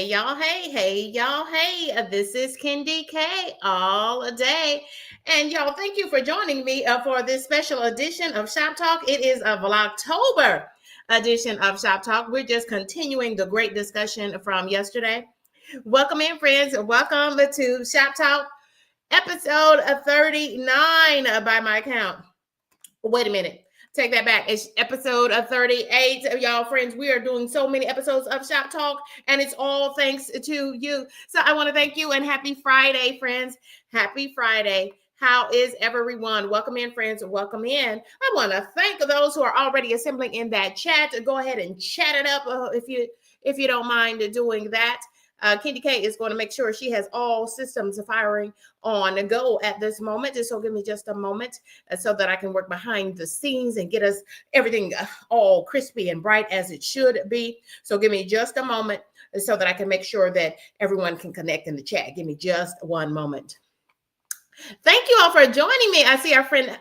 Hey y'all, hey y'all, hey. This is KendyK all day. And y'all, thank you for joining me for this special edition of Shop Talk. It is a Vlogtober edition of Shop Talk. We're just continuing the great discussion from yesterday. Welcome in, friends. Welcome to Shop Talk, episode 39 by my count. Wait a minute. Take that back. It's episode 38. Y'all, friends, we are doing so many episodes of Shop Talk, and it's all thanks to you. So I want to thank you, and happy Friday, friends. Happy Friday. How is everyone? Welcome in, friends. Welcome in. I want to thank those who are already assembling in that chat. Go ahead and chat it up if you don't mind doing that. KendyK is going to make sure she has all systems firing on go at this moment. So give me just a moment so that I can work behind the scenes and get us everything all crispy and bright as it should be. So give me just a moment so that I can make sure that everyone can connect in the chat. Give me just one moment. Thank you all for joining me. I see our friend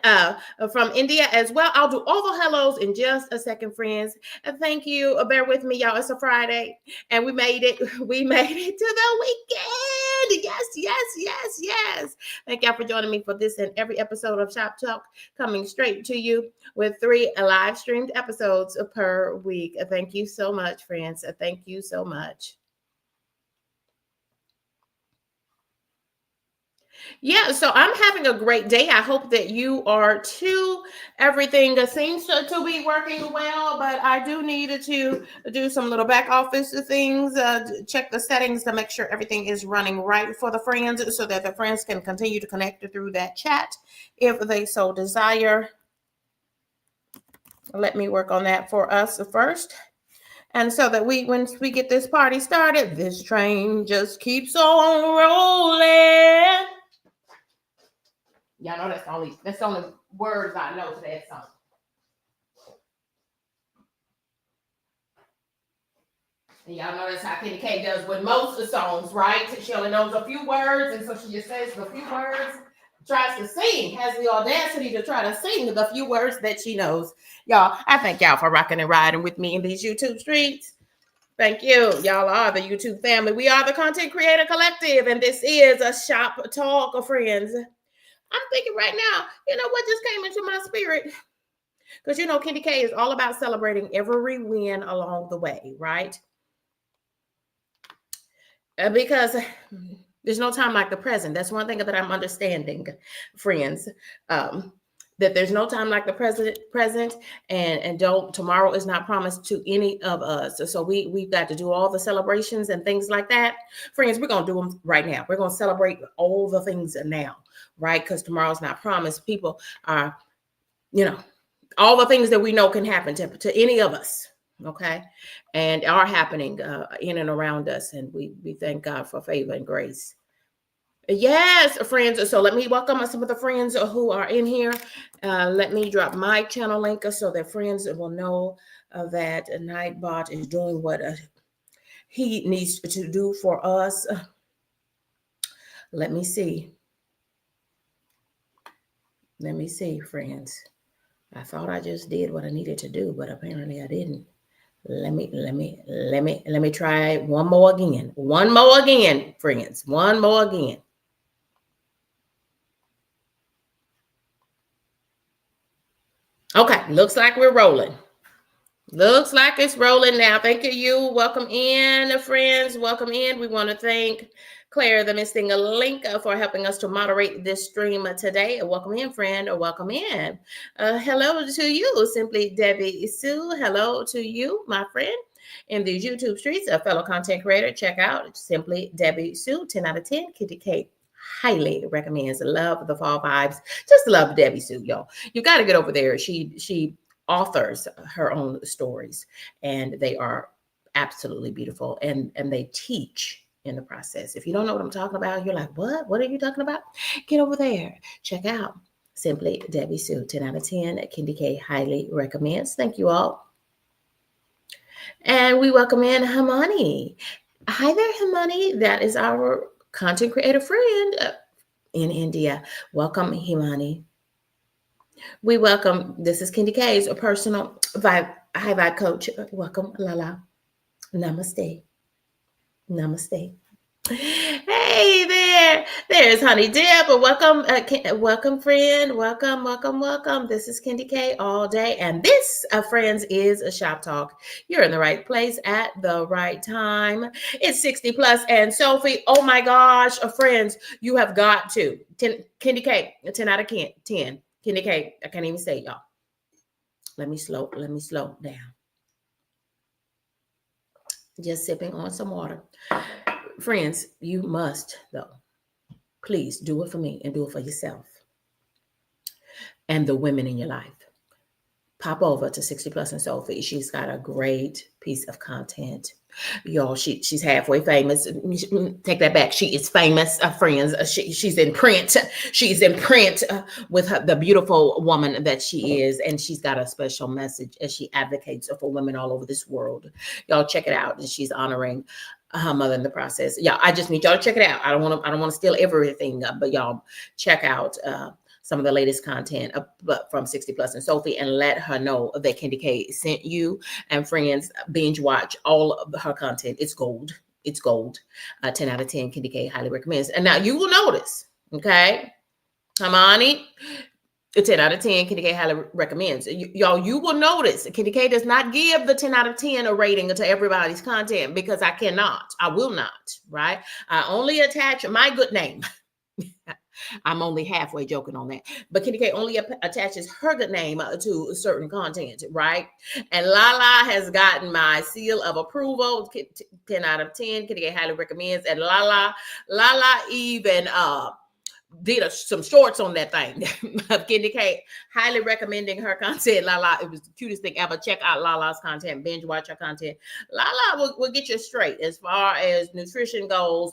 from India as well. I'll do all the hellos in just a second, friends. Thank you. Bear with me, y'all. It's a Friday, and we made it. We made it to the weekend. Yes. Thank y'all for joining me for this and every episode of Shop Talk, coming straight to you with 3 live streamed episodes per week. Thank you so much, friends. Thank you so much. Yeah, so I'm having a great day. I hope that you are too. Everything seems to be working well, but I do need to do some little back office things, check the settings to make sure everything is running right for the friends so that the friends can continue to connect through that chat if they so desire. Let me work on that for us first. And so that once we get this party started, this train just keeps on rolling. Y'all know that's the only words I know to that song. And y'all know that's how KendyK does with most of the songs, right? She only knows a few words, and so she just says the few words, tries to sing, has the audacity to try to sing the few words that she knows. Y'all, I thank y'all for rocking and riding with me in these YouTube streets. Thank you. Y'all are the YouTube family. We are the Content Creator Collective, and this is a Shop Talk of friends. I'm thinking right now, you know what just came into my spirit? Because, you know, KendyK is all about celebrating every win along the way, right? Because there's no time like the present. That's one thing that I'm understanding, friends. That there's no time like the present, and don't tomorrow is not promised to any of us. So we've got to do all the celebrations and things like that. Friends, we're gonna do them right now. We're gonna celebrate all the things now, right? Because tomorrow's not promised. People are, you know, all the things that we know can happen to any of us, okay, and are happening in and around us, and we thank God for favor and grace. Yes, friends. So let me welcome some of the friends who are in here. Let me drop my channel link so that friends will know that Nightbot is doing what he needs to do for us. Let me see. Let me see, friends. I thought I just did what I needed to do, but apparently I didn't. Let me try one more again. One more again, friends. One more again. Okay, looks like we're rolling. Looks like it's rolling now. Thank you. Welcome in, friends. Welcome in. We want to thank Claire, the missing link, for helping us to moderate this stream today. Welcome in, friend. Welcome in. Hello to you, Simply Debbie Sue. Hello to you, my friend. In the YouTube streets, a fellow content creator, check out Simply Debbie Sue. 10 out of 10. KendyK highly recommends. Love the fall vibes. Just love Debbie Sue, y'all. You got to get over there. She authors her own stories, and they are absolutely beautiful, and they teach in the process. If you don't know what I'm talking about, you're like, what are you talking about? Get over there, check out Simply Debbie Sue. 10 out of 10. KendyK highly recommends. Thank you all. And we welcome in Himani. Hi there, Himani. That is our content creator friend in India. Welcome, Himani. We welcome, this is KendyK's personal high vibe coach. Welcome, Lala. Namaste. Namaste. Hey there, there's Honey Dip. Welcome, welcome, friend. Welcome. This is KendyK all day, and this, friends, is a Shop Talk. You're in the right place at the right time. It's 60 plus, and Sophie. Oh my gosh, friends, you have got to 10 KendyK, 10 out of 10. KendyK. I can't even say it, y'all. Let me slow down. Just sipping on some water. Friends, you must, though, please do it for me and do it for yourself and the women in your life. Pop over to 60 Plus and Sophie. She's got a great piece of content. Y'all, she's halfway famous. Take that back. She is famous, friends. She's in print. She's in print with the beautiful woman that she is. And she's got a special message as she advocates for women all over this world. Y'all check it out. And she's honoring her mother in the process. Yeah, I just need y'all to check it out. I don't want to steal everything, but y'all check out some of the latest content from 60 Plus and Sophie, and let her know that KendyK sent you. And friends, binge watch all of her content. It's gold. It's gold. 10 out of 10. KendyK highly recommends. And now you will notice, okay? Come on, 10 out of 10. KendyK highly recommends. Y'all, you will notice KendyK does not give the 10 out of 10 a rating to everybody's content, because I cannot. I will not, right? I only attach my good name. I'm only halfway joking on that. But KendyK only attaches her good name to certain content, right? And Lala has gotten my seal of approval, 10 out of 10. KendyK highly recommends. And Lala even did some shorts on that thing of KendyK, highly recommending her content. Lala, it was the cutest thing ever. Check out Lala's content, binge watch her content. Lala will get you straight as far as nutrition goes,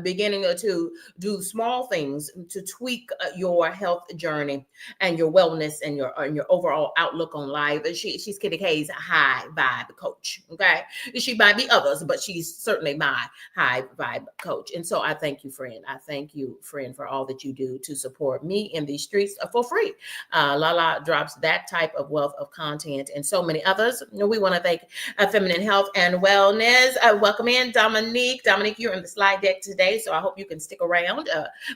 beginning to do small things to tweak your health journey and your wellness and your overall outlook on life. She's KendyK's high vibe coach. Okay, she might be others, but she's certainly my high vibe coach. And so I thank you, friend. I thank you, friend, for all that you do to support me in these streets for free. Lala drops that type of wealth of content and so many others. We want to thank Feminine Health and Wellness. Welcome in, Dominique. Dominique, you're in the slide deck today, so I hope you can stick around.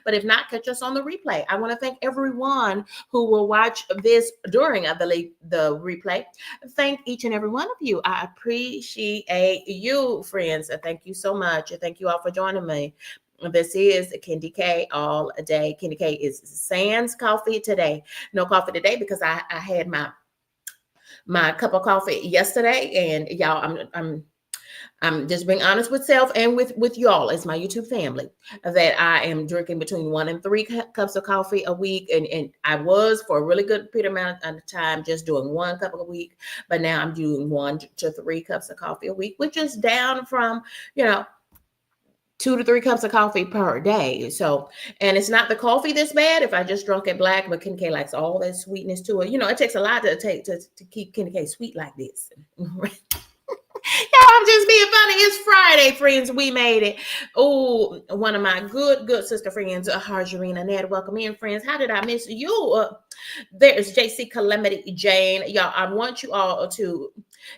But if not, catch us on the replay. I want to thank everyone who will watch this during the replay. Thank each and every one of you. I appreciate you, friends. Thank you so much. Thank you all for joining me. This is KendyK all day. KendyK is sans coffee today. No coffee today because I had my cup of coffee yesterday, and y'all, I'm just being honest with self and with y'all as my YouTube family, that I am drinking between 1 and 3 cups of coffee a week. And I was for a really good period amount of time just doing 1 cup a week, but now I'm doing 1 to 3 cups of coffee a week, which is down from, 2 to 3 cups of coffee per day. So, and it's not the coffee that's bad if I just drunk it black, but KendyK likes all that sweetness to it. It takes a lot to keep KendyK sweet like this. I'm just being funny. It's Friday, friends. We made it. Oh, one of my good sister friends, Harjarina Ned. Welcome in, friends. How did I miss you? There's JC Calamity Jane. Y'all, I want you all to,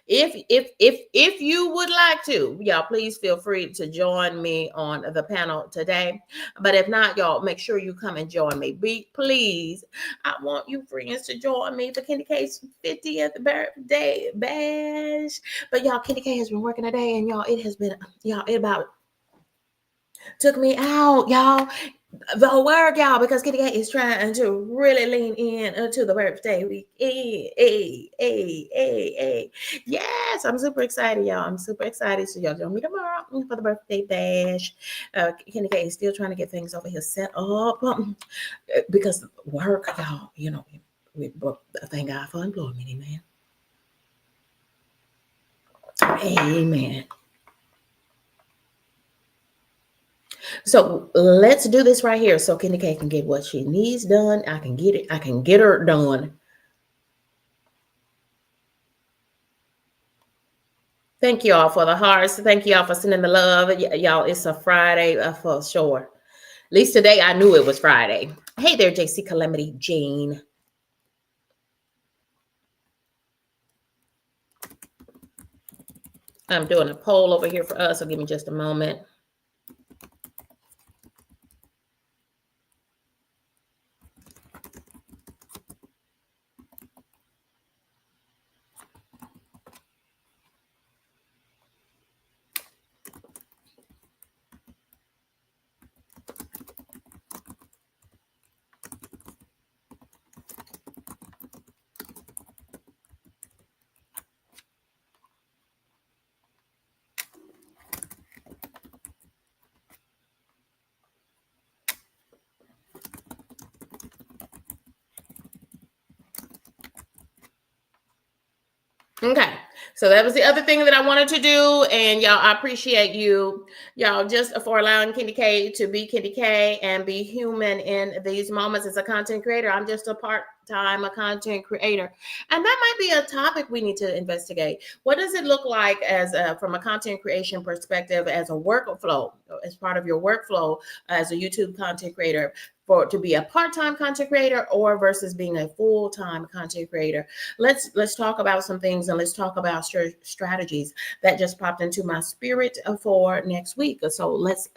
if you would like to, y'all, please feel free to join me on the panel today. But if not, y'all, make sure you come and join me. Please, I want you friends to join me for KendyK's 50th birthday bash. But y'all, KendyK has been working today, and y'all, it has been, it about took me out, y'all. The work, y'all, because KendyK is trying to really lean in to the birthday week. Hey. Yes, I'm super excited, y'all. I'm super excited. So y'all join me tomorrow for the birthday bash. KendyK is still trying to get things over here set up because work, y'all, we thank God for employment, amen. So let's do this right here so KendyK can get what she needs done. I can get it. I can get her done. Thank you all for the hearts. Thank you all for sending the love. Y'all, it's a Friday for sure. At least today I knew it was Friday. Hey there, JC Calamity Jane. I'm doing a poll over here for us, so give me just a moment. Okay. So that was the other thing that I wanted to do. And y'all, I appreciate y'all, just for allowing KendyK to be KendyK and be human in these moments as a content creator. I'm just a part-time content creator. And that might be a topic we need to investigate. What does it look like as from a content creation perspective, as a workflow, as part of your workflow as a YouTube content creator, for to be a part-time content creator or versus being a full-time content creator? Let's talk about some things, and let's talk about strategies that just popped into my spirit for next week. So let's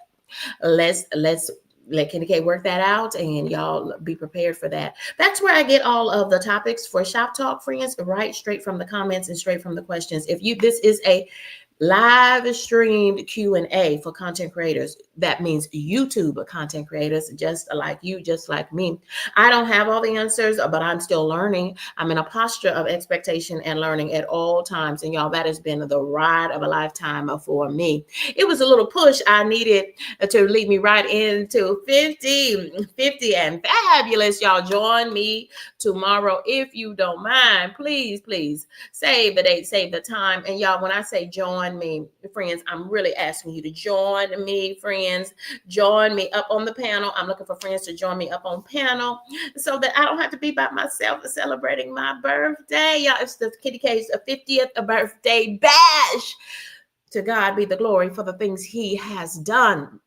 let KendyK work that out, and y'all be prepared for that. That's where I get all of the topics for Shop Talk, friends, right straight from the comments and straight from the questions. This is a live streamed Q&A for content creators. That means YouTube content creators, just like you, just like me. I don't have all the answers, but I'm still learning. I'm in a posture of expectation and learning at all times. And y'all, that has been the ride of a lifetime for me. It was a little push I needed to lead me right into 50 and fabulous. Y'all, join me tomorrow if you don't mind. Please save the date, save the time. And y'all, when I say join me, friends, I'm really asking you to join me, friends. Join me up on the panel. I'm looking for friends to join me up on panel so that I don't have to be by myself celebrating my birthday. Y'all, it's the KendyK's 50th birthday bash. To God be the glory for the things he has done.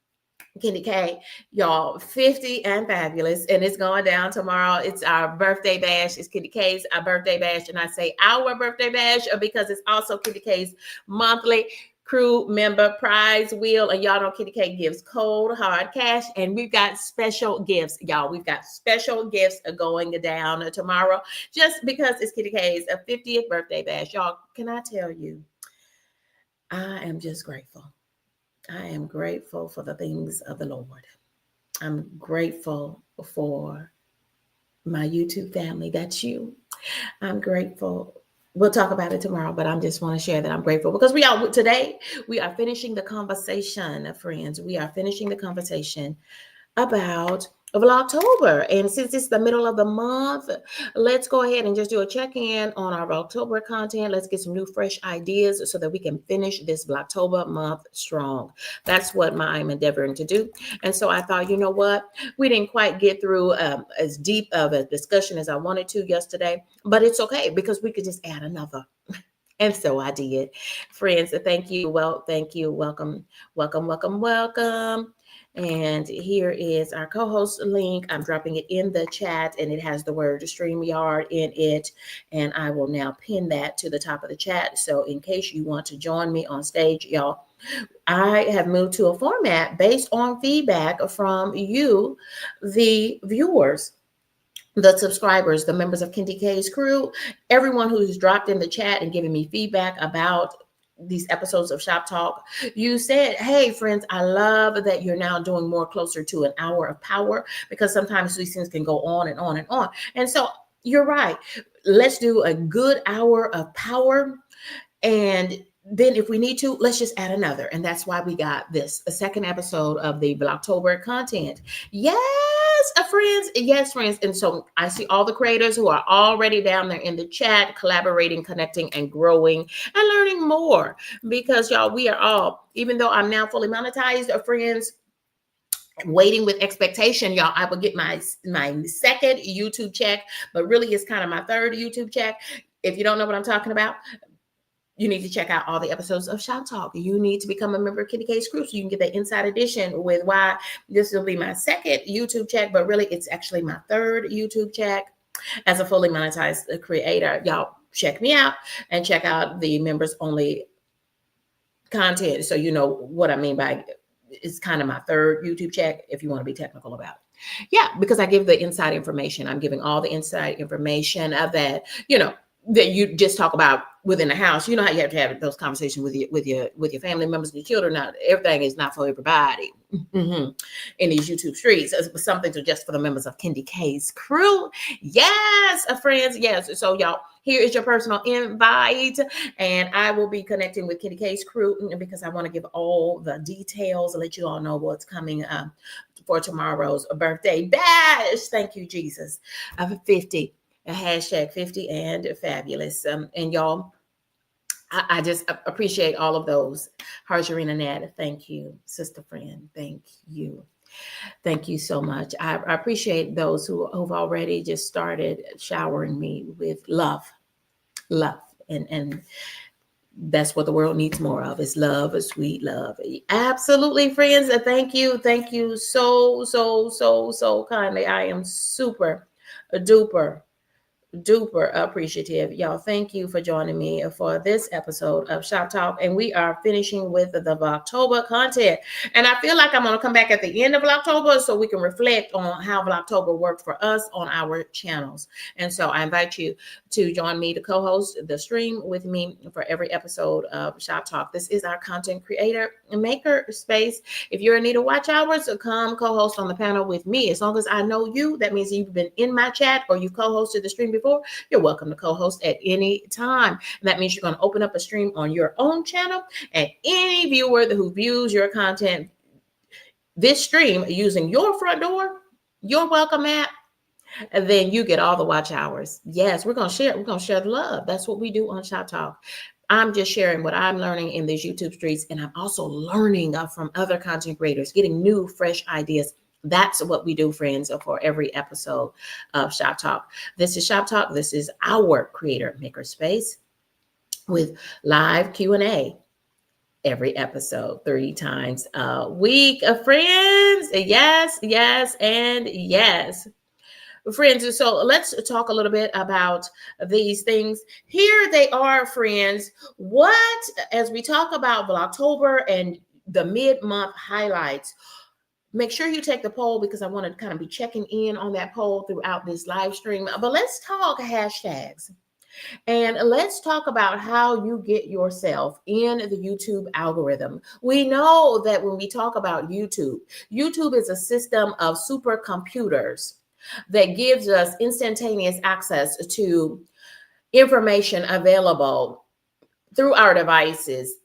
KendyK, y'all, 50 and fabulous, and it's going down tomorrow. It's our birthday bash. It's KendyK's our birthday bash, and I say our birthday bash because it's also KendyK's monthly crew member prize wheel. And y'all know KendyK gives cold hard cash, and we've got special gifts, y'all. We've got special gifts going down tomorrow just because it's KendyK's 50th birthday bash. Y'all, can I tell you, I am just grateful. I am grateful for the things of the Lord. I'm grateful for my YouTube family. That's you. I'm grateful. We'll talk about it tomorrow, but I just want to share that I'm grateful because today we are finishing the conversation, friends. We are finishing the conversation about Vlogtober. And since it's the middle of the month, let's go ahead and just do a check-in on our Vlogtober content. Let's get some new fresh ideas so that we can finish this Vlogtober month strong. That's what I'm endeavoring to do. And so I thought, you know what? We didn't quite get through as deep of a discussion as I wanted to yesterday, but it's okay because we could just add another. And so I did. Friends, thank you. Well, thank you. Welcome. And here is our co-host link. I'm dropping it in the chat, and it has the word StreamYard in it. And I will now pin that to the top of the chat. So in case you want to join me on stage, y'all, I have moved to a format based on feedback from you, the viewers, the subscribers, the members of KendyK's crew, everyone who's dropped in the chat and given me feedback about these episodes of Shop Talk. You said, hey, friends, I love that you're now doing more closer to an hour of power, because sometimes these things can go on and on and on. And so you're right. Let's do a good hour of power. And then if we need to, let's just add another. And that's why we got this, a second episode of the Vlogtober content. Yes, friends. Yes, friends. And so I see all the creators who are already down there in the chat, collaborating, connecting, and growing and learning more. Because y'all, we are all, even though I'm now fully monetized, friends, waiting with expectation, y'all. I will get my second YouTube check, but really it's kind of my third YouTube check. If you don't know what I'm talking about, you need to check out all the episodes of Shop Talk. You need to become a member of KendyK's crew so you can get the inside edition with why this will be my second YouTube check, but really it's actually my third YouTube check as a fully monetized creator. Y'all check me out and check out the members only content. So you know what I mean by it's kind of my third YouTube chat, if you want to be technical about it. Yeah, because I give the inside information. I'm giving all the inside information of that, that you just talk about within the house. You know how you have to have those conversations with your family members and your children. Now, everything is not for everybody in these YouTube streets. It's something to just for the members of KendyK's crew. Yes, friends. Yes. So y'all, here is your personal invite, and I will be connecting with KendyK's crew because I want to give all the details, let you all know what's coming for tomorrow's birthday bash. Thank you, Jesus. 50. Hashtag 50 and fabulous. And y'all, I just appreciate all of those. Harjarina Nat, thank you. Sister friend, thank you. Thank you so much. I appreciate those who've already just started showering me with love. And that's what the world needs more of, is love, a sweet love. Absolutely, friends. Thank you so kindly. I am super duper appreciative. Y'all, thank you for joining me for this episode of Shop Talk. And we are finishing with the Vlogtober content. And I feel like I'm going to come back at the end of Vlogtober so we can reflect on how Vlogtober worked for us on our channels. And so I invite you to join me to co-host the stream with me for every episode of Shop Talk. This is our content creator maker space. If you're in need of watch hours, come co-host on the panel with me. As long as I know you, that means you've been in my chat or you've co-hosted the stream before, you're welcome to co-host at any time. And that means you're going to open up a stream on your own channel, and any viewer who views your content, this stream using your front door, your welcome app, and then you get all the watch hours. Yes, we're going to share the love. That's what we do on Shop Talk. I'm just sharing what I'm learning in these YouTube streets, and I'm also learning from other content creators, getting new, fresh ideas. That's what we do, friends, for every episode of Shop Talk. This is Shop Talk. This is our creator maker space with live Q&A every episode, 3 times a week. Friends, yes, and yes. Friends, so let's talk a little bit about these things. Here they are, friends. As we talk about Vlogtober and the mid-month highlights, make sure you take the poll because I want to kind of be checking in on that poll throughout this live stream. But let's talk hashtags. And let's talk about how you get yourself in the YouTube algorithm. We know that when we talk about YouTube is a system of supercomputers that gives us instantaneous access to information available through our devices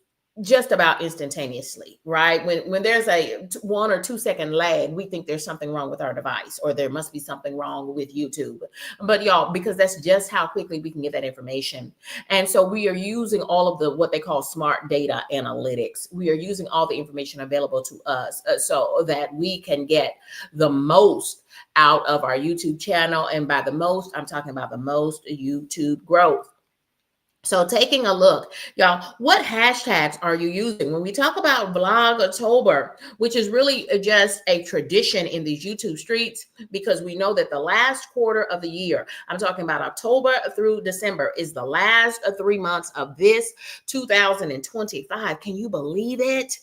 just about instantaneously, right? When there's a 1 or 2 second lag, we think there's something wrong with our device, or there must be something wrong with YouTube. But y'all, because that's just how quickly we can get that information. And so we are using all of what they call smart data analytics. We are using all the information available to us so that we can get the most out of our YouTube channel. And by the most, I'm talking about the most YouTube growth. So taking a look, y'all, what hashtags are you using? When we talk about Vlogtober, which is really just a tradition in these YouTube streets, because we know that the last quarter of the year, I'm talking about October through December, is the last 3 months of this 2025. Can you believe it?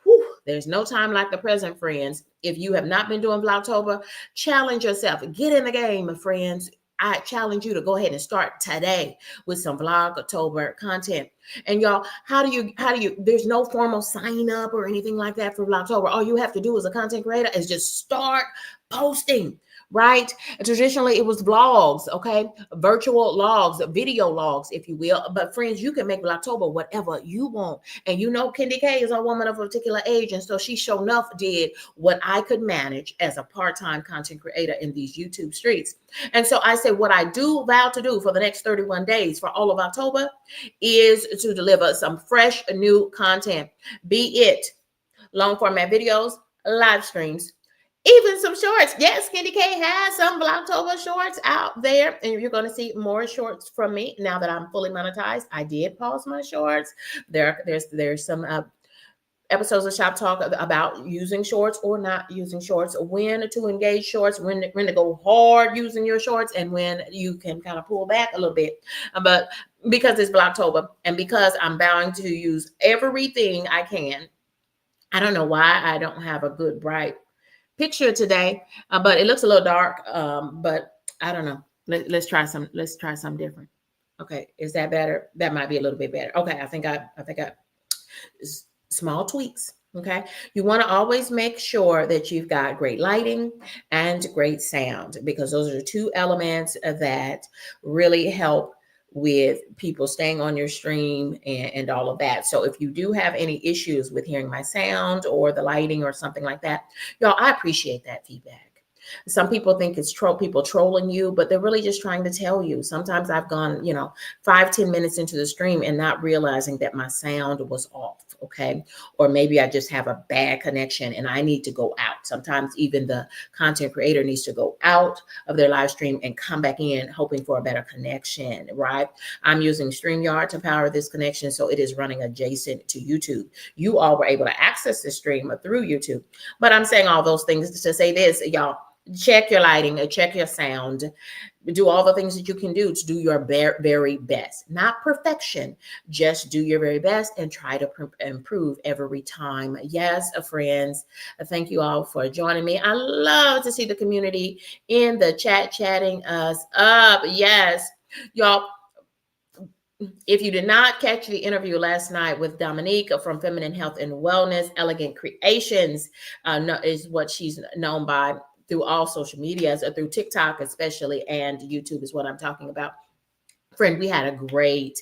Whew, there's no time like the present, friends. If you have not been doing Vlogtober, challenge yourself. Get in the game, friends. I challenge you to go ahead and start today with some Vlogtober content. And y'all, how do you, there's no formal sign up or anything like that for Vlogtober. All you have to do as a content creator is just start posting, right? Traditionally, it was vlogs, okay? Virtual logs, video logs, if you will. But friends, you can make Vlogtober whatever you want. And you know, KendyK is a woman of a particular age. And so she sure enough did what I could manage as a part-time content creator in these YouTube streets. And so I say what I do vow to do for the next 31 days for all of October is to deliver some fresh new content, be it long format videos, live streams, even some shorts. Yes, KendyK has some Vlogtober shorts out there, and you're going to see more shorts from me now that I'm fully monetized. I did pause my shorts. There's some episodes of Shop Talk about using shorts or not using shorts, when to engage shorts, when to go hard using your shorts, and when you can kind of pull back a little bit. But because it's Vlogtober and because I'm bound to use everything I can. I don't know why I don't have a good bright picture today, but it looks a little dark. But I don't know. Let's try some. Let's try some different. Okay, is that better? That might be a little bit better. Okay, I think I small tweaks. Okay, you want to always make sure that you've got great lighting and great sound, because those are the two elements that really help with people staying on your stream and all of that. So if you do have any issues with hearing my sound or the lighting or something like that, y'all, I appreciate that feedback. Some people think it's people trolling you, but they're really just trying to tell you. Sometimes I've gone, 5-10 minutes into the stream and not realizing that my sound was off. Okay. Or maybe I just have a bad connection and I need to go out. Sometimes even the content creator needs to go out of their live stream and come back in hoping for a better connection, right? I'm using StreamYard to power this connection, so it is running adjacent to YouTube. You all were able to access the stream through YouTube. But I'm saying all those things to say this, y'all, check your lighting, check your sound, do all the things that you can do to do your very best. Not perfection, just do your very best and try to improve every time. Yes, friends, thank you all for joining me. I love to see the community in the chat chatting us up. Yes, y'all. If you did not catch the interview last night with Dominique from Feminine Health and Wellness, Elegant Creations is what she's known by through all social medias, or through TikTok especially, and YouTube is what I'm talking about. Friend, we had a great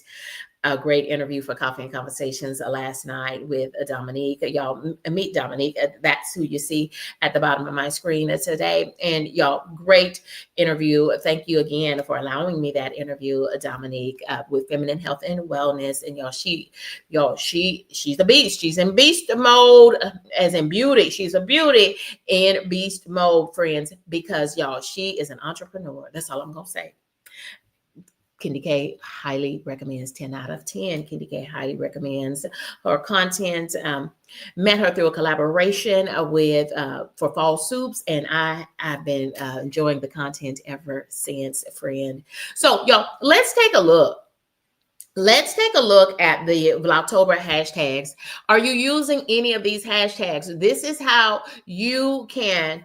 interview for Coffee and Conversations last night with Dominique. Y'all meet Dominique. That's who you see at the bottom of my screen today. And y'all, great interview. Thank you again for allowing me that interview, Dominique, with Feminine Health and Wellness. And she's a beast. She's in beast mode, as in beauty. She's a beauty in beast mode, friends, because y'all, she is an entrepreneur. That's all I'm gonna say. KendyK highly recommends 10 out of 10. KendyK highly recommends her content. Met her through a collaboration with for Fall Soups, and I've been enjoying the content ever since, friend. So, y'all, let's take a look. Let's take a look at the Vlogtober hashtags. Are you using any of these hashtags? This is how you can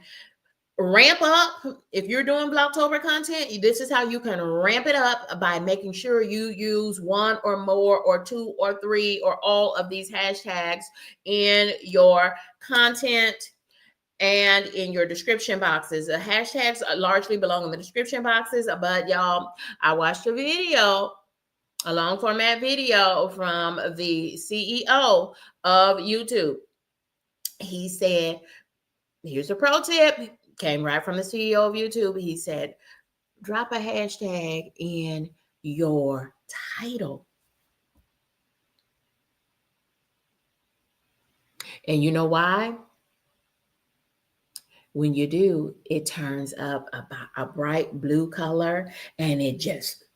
ramp up. If you're doing Vlogtober content, this is how you can ramp it up, by making sure you use one or more or two or three or all of these hashtags in your content and in your description boxes. The hashtags largely belong in the description boxes, but y'all, I watched a video, a long format video from the CEO of YouTube. He said, here's a pro tip, came right from the CEO of YouTube. He said, drop a hashtag in your title. And you know why? When you do, it turns up a bright blue color, and it just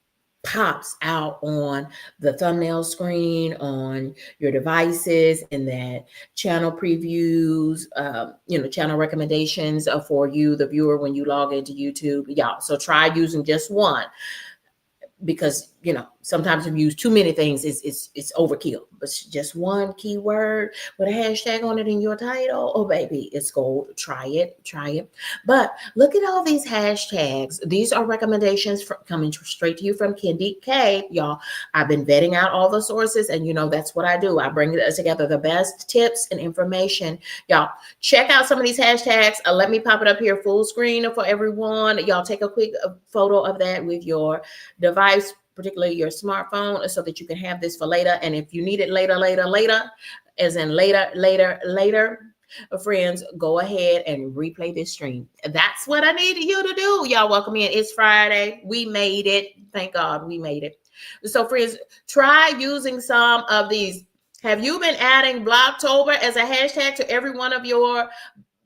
pops out on the thumbnail screen on your devices, and that channel previews, channel recommendations for you, the viewer, when you log into YouTube. Y'all, so try using just one, because sometimes if you use too many things, it's overkill. But just one keyword with a hashtag on it in your title, oh baby, it's gold. Try it. But look at all these hashtags. These are recommendations coming straight to you from KendyK, y'all. I've been vetting out all the sources, and that's what I do. I bring together the best tips and information. Y'all, check out some of these hashtags. Let me pop it up here full screen for everyone. Y'all, take a quick photo of that with your device, particularly your smartphone, so that you can have this for later. And if you need it later, as in later, friends, go ahead and replay this stream. That's what I need you to do. Y'all, welcome in. It's Friday. We made it. Thank God we made it. So, friends, try using some of these. Have you been adding Vlogtober as a hashtag to every one of your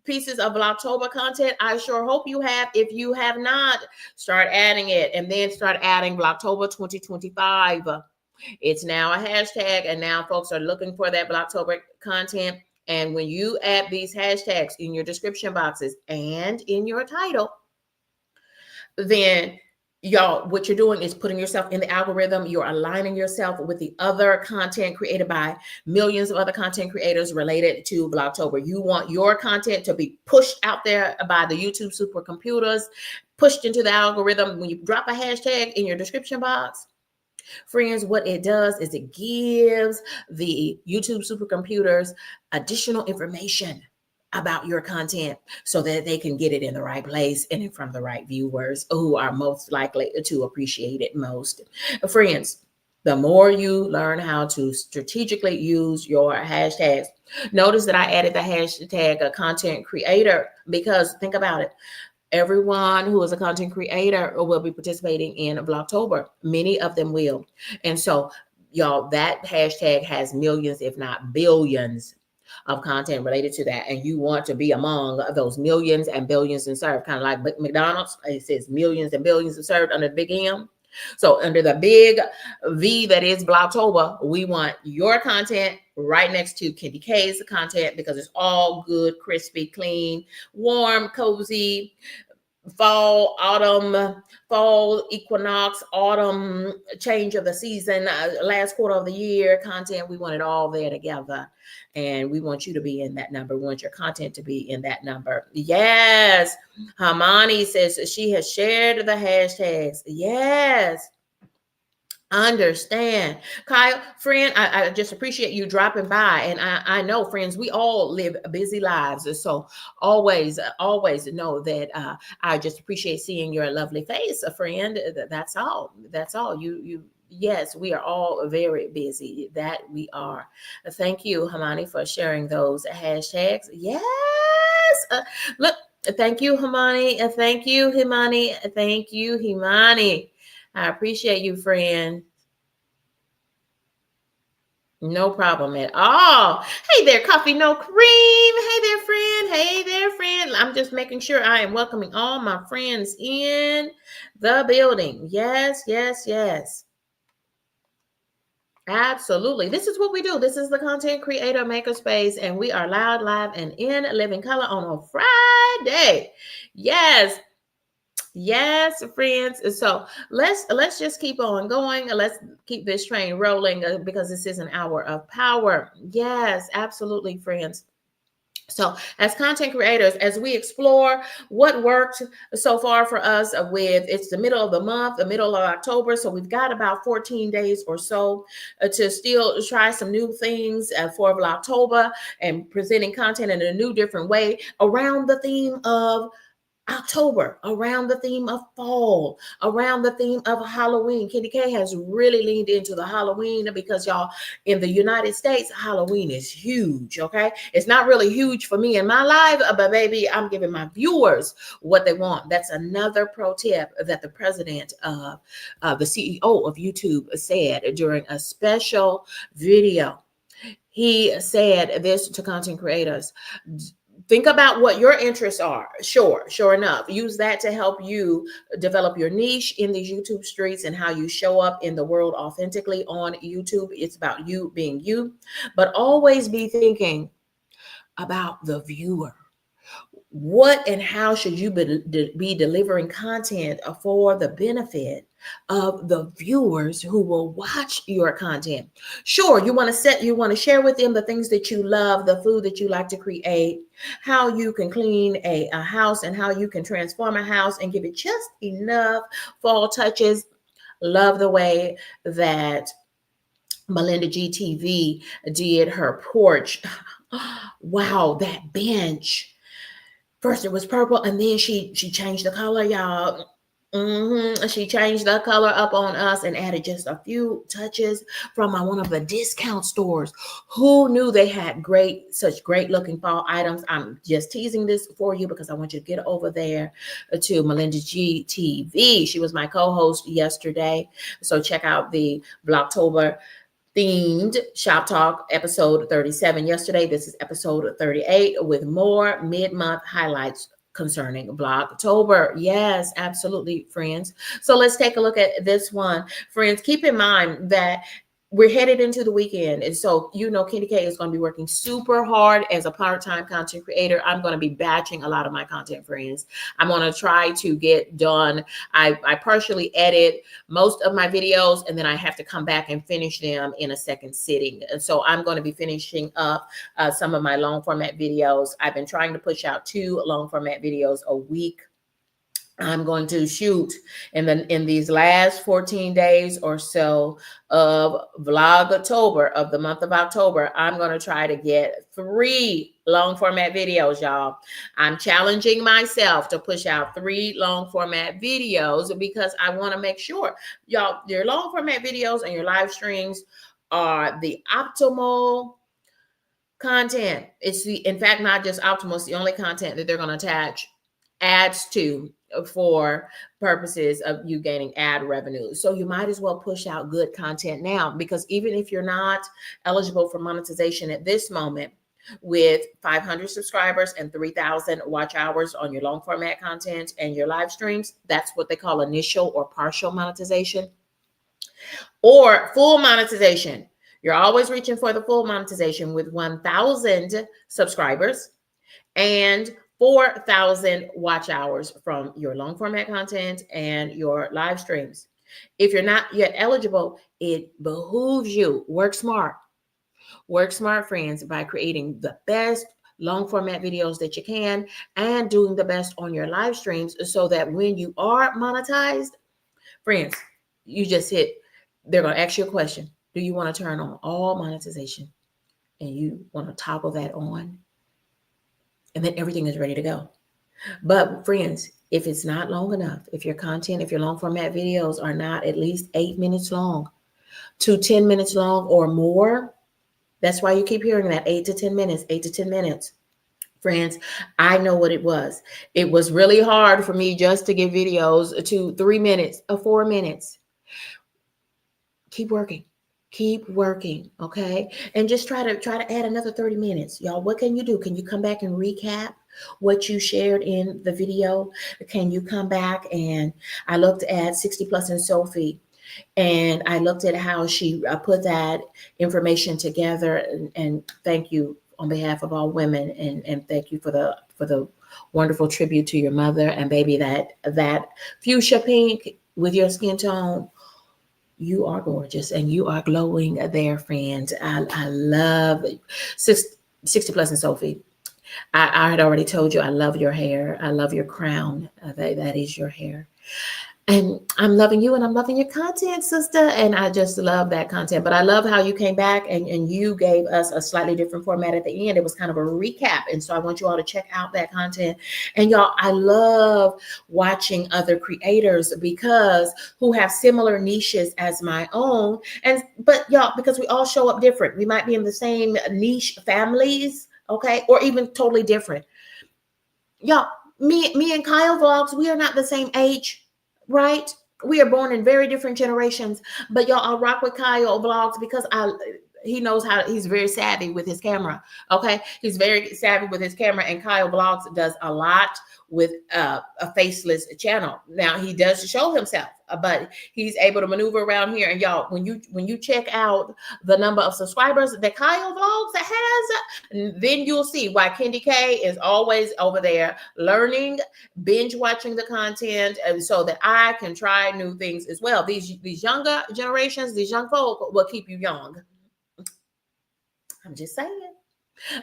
pieces of Vlogtober content? I sure hope you have. If you have not, start adding it, and then start adding Vlogtober 2025. It's now a hashtag, and now folks are looking for that Vlogtober content. And when you add these hashtags in your description boxes and in your title, then Y'all, what you're doing is putting yourself in the algorithm. You're aligning yourself with the other content created by millions of other content creators related to Vlogtober. You want your content to be pushed out there by the YouTube supercomputers, pushed into the algorithm. When you drop a hashtag in your description box, friends, what it does is it gives the YouTube supercomputers additional information about your content so that they can get it in the right place and in front of the right viewers who are most likely to appreciate it most. Friends, the more you learn how to strategically use your hashtags, notice that I added the hashtag a content creator because think about it. Everyone who is a content creator will be participating in Vlogtober. Many of them will. And so, y'all, that hashtag has millions, if not billions, of content related to that. And you want to be among those millions and billions and served, kind of like McDonald's. It says millions and billions and served under the big M. So under the big V that is Vlogtober, we want your content right next to KendyK's content because it's all good, crispy, clean, warm, cozy, fall equinox, autumn, change of the season, last quarter of the year content. We want it all there together. And we want you to be in that number. We want your content to be in that number. Yes. Hamani says she has shared the hashtags. Yes. Understand. Kyle, friend, I just appreciate you dropping by. And I know, friends, we all live busy lives. So always know that I just appreciate seeing your lovely face, a friend. That's all. That's all. Yes, we are all very busy. That we are. Thank you, Hamani, for sharing those hashtags. Yes. Look, thank you, Hamani. Thank you, Himani. Thank you, Himani. I appreciate you, friend. No problem at all. Hey there, coffee, no cream. Hey there, friend. Hey there, friend. I'm just making sure I am welcoming all my friends in the building. Yes, yes, yes. Absolutely. This is what we do. This is the Content Creator Makerspace, and we are loud, live, and in living color on a Friday. Yes. Yes, friends. So let's just keep on going. Let's keep this train rolling because this is an hour of power. Yes, absolutely, friends. So, as content creators, as we explore what worked so far for us with it's the middle of the month, the middle of October. So, we've got about 14 days or so to still try some new things for Vlogtober and presenting content in a new, different way around the theme of October, around the theme of fall, around the theme of Halloween. KendyK has really leaned into the Halloween because y'all, in the United States, Halloween is huge, okay? It's not really huge for me in my life, but baby, I'm giving my viewers what they want. That's another pro tip that the president of the CEO of YouTube said during a special video. He said this to content creators. Think about what your interests are. Sure enough. Use that to help you develop your niche in these YouTube streets and how you show up in the world authentically on YouTube. It's about you being you, but always be thinking about the viewer. What and how should you be delivering content for the benefit of the viewers who will watch your content? Sure, you want to share with them the things that you love, the food that you like to create, how you can clean a house and how you can transform a house and give it just enough fall touches. Love the way that Melinda GTV did her porch. Wow, that bench. First it was purple, and then she changed the color, y'all. She changed the color up on us and added just a few touches from one of the discount stores. Who knew they had such great looking fall items? I'm just teasing this for you because I want you to get over there to Melinda GTV. She was my co-host yesterday, so check out the Vlogtober themed Shoptalk episode 37 yesterday. This is episode 38 with more mid-month highlights concerning Vlogtober. Yes, absolutely, friends. So let's take a look at this one. Friends, keep in mind that we're headed into the weekend. And so, KendyK is going to be working super hard as a part-time content creator. I'm going to be batching a lot of my content, friends. I'm going to try to get done. I partially edit most of my videos, and then I have to come back and finish them in a second sitting. And so I'm going to be finishing up some of my long format videos. I've been trying to push out 2 long format videos a week. I'm going to shoot in these last 14 days or so of Vlogtober, of the month of October. I'm going to try to get 3 long format videos, y'all. I'm challenging myself to push out 3 long format videos because I want to make sure, y'all, your long format videos and your live streams are the optimal content. It's in fact, not just optimal, it's the only content that they're going to attach ads to for purposes of you gaining ad revenue. So you might as well push out good content now, because even if you're not eligible for monetization at this moment, with 500 subscribers and 3,000 watch hours on your long format content and your live streams, that's what they call initial or partial monetization, or full monetization. You're always reaching for the full monetization with 1,000 subscribers and 4,000 watch hours from your long format content and your live streams. If you're not yet eligible, it behooves you. Work smart. Work smart, friends, by creating the best long format videos that you can and doing the best on your live streams, so that when you are monetized, friends, they're going to ask you a question. Do you want to turn on all monetization? And you want to toggle that on, and then everything is ready to go. But friends, if it's not long enough, if your long format videos are not at least 8 minutes long to 10 minutes long or more, that's why you keep hearing that 8 to 10 minutes, 8 to 10 minutes. Friends, I know what it was. It was really hard for me just to get videos to 3 minutes or 4 minutes. Keep working. Keep working, okay? And just try to add another 30 minutes. Y'all, what can you do? Can you come back and recap what you shared in the video? Can you come back? And I looked at 60 Plus and Sophie, and I looked at how she put that information together. And thank you on behalf of all women, and thank you for the wonderful tribute to your mother. And baby, that fuchsia pink with your skin tone, you are gorgeous and you are glowing there, friends. I love 60 Plus and Sophie. I had already told you I love your hair. I love your crown. That is your hair. And I'm loving you, and I'm loving your content, sister. And I just love that content. But I love how you came back and you gave us a slightly different format at the end. It was kind of a recap. And so I want you all to check out that content. And y'all, I love watching other creators who have similar niches as my own. But y'all, because we all show up different. We might be in the same niche families, okay, or even totally different. Y'all, me and Kyle Vlogs, we are not the same age. Right? We are born in very different generations, but y'all, I'll rock with Kyle Vlogs because he knows he's very savvy with his camera. Okay. He's very savvy with his camera, and Kyle Vlogs does a lot with a faceless channel. Now he does show himself, but he's able to maneuver around here. And y'all, when you check out the number of subscribers that Kyle Vlogs has, then you'll see why KendyK is always over there learning, binge watching the content, and so that I can try new things as well. These younger generations, these young folk will keep you young. I'm just saying.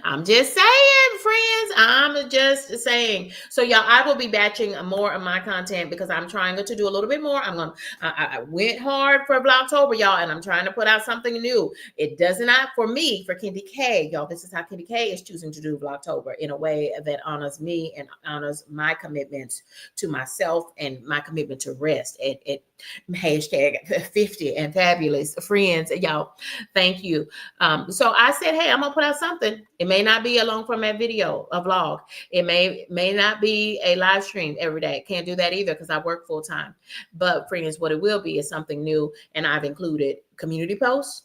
I'm just saying, friends. I'm just saying. So, y'all, I will be batching more of my content because I'm trying to do a little bit more. I went hard for Vlogtober, y'all, and I'm trying to put out something new. It does not, for me, for KendyK, y'all, this is how KendyK is choosing to do Vlogtober in a way that honors me and honors my commitments to myself and my commitment to rest. Hashtag 50 and fabulous friends, y'all. Thank you. So I said, hey, I'm gonna put out something. It may not be a long format video, a vlog. It may not be a live stream every day. Can't do that either because I work full time. But friends, what it will be is something new, and I've included community posts.